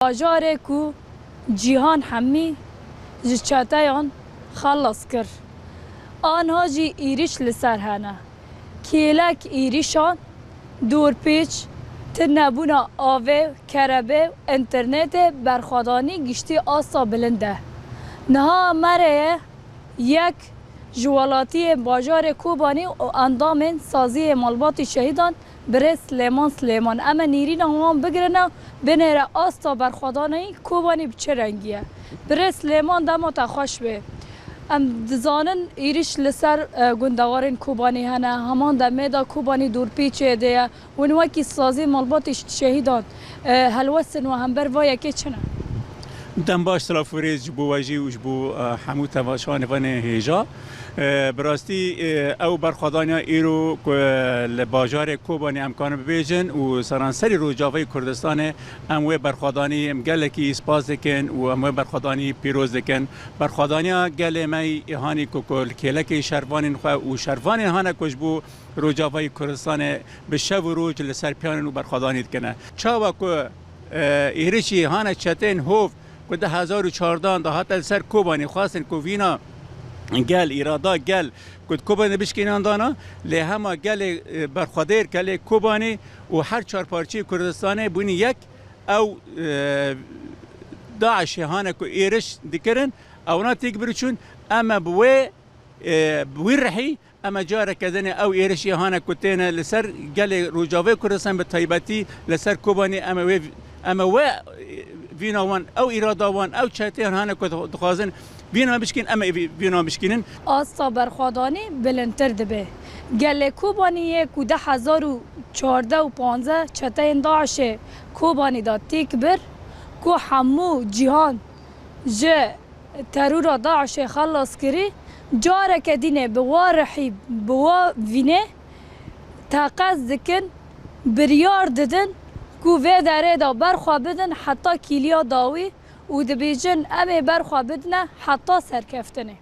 باجاره کو جیهان همی جچاتیان خلاص کر آنها جی ایریش لسر هنه کیلک ایریشان دور پیچ تنبونا آوه کربه انترنت برخوادانی گشتی آسا بلنده نها مره یک جوالاتی باجار کوبانی و اندام سازی مالبات شهیدان بره سلیمان اما نیرین هم بگرنه بنره آستا برخوادانی کوبانی بچه رنگیه بره سلیمان دمو تخوش به ام دزانن ایریش لسر گندوارین کوبانی هنه همان دمه دا کوبانی دور پیچه ده ونوکی سازی مالبات شهیدان هلوسن و همبر وای که چنه دم باش سلافوریز جبو واجی و جبو حمو تماشان وان هیجا براستی او برخوادانیا ایرو لباجار کوبانی امکان ببیجن و سرانسری رو جاوی کردستان اموی برخوادانی مگلکی اسپاس دکن و اموی برخوادانی پیروز دکن برخوادانیا گل می هانی کوکل کلکی شروان خو و شروان هانا کجبو رو جاوی کردستان به شب و روز لسر پیانن و برخوادانی دکنه چاوا کو ایریشی هانا چتن هوف که 2014 دهات سر کوبانی خواستن که وینا گل ایرادا گل کد کوبانی بشکنان دانا لی همه گل برخوادر گل کوبانی و هر چهار پارچه کردستان بونی یک او داعش هانه که ایرش دکرن اونا تیک برچون اما بوی رحی اما جاره کدن او ایرشی هانه کتینه لسر گل روجاوه کردستان به طیبتی لسر کوبانی اما وینا وان او ایرادا وان او چهتیان هانه که دخوازن وینا بشکن اما وینا بشکنن آستا برخوادانی بلندتر دبه گل کوبانی که 2014 و 15 چتین داعش کوبانی دا تیک بر که همو جهان جه ترور داعش خلاص کری جاره که دینه بوا رحیب بوا وینه تاقز دکن بریار ددن که وی داره دا برخوا بدن حتی کیلیا داوی و دبیجن امه برخوا بدنه حتی سرکفتنه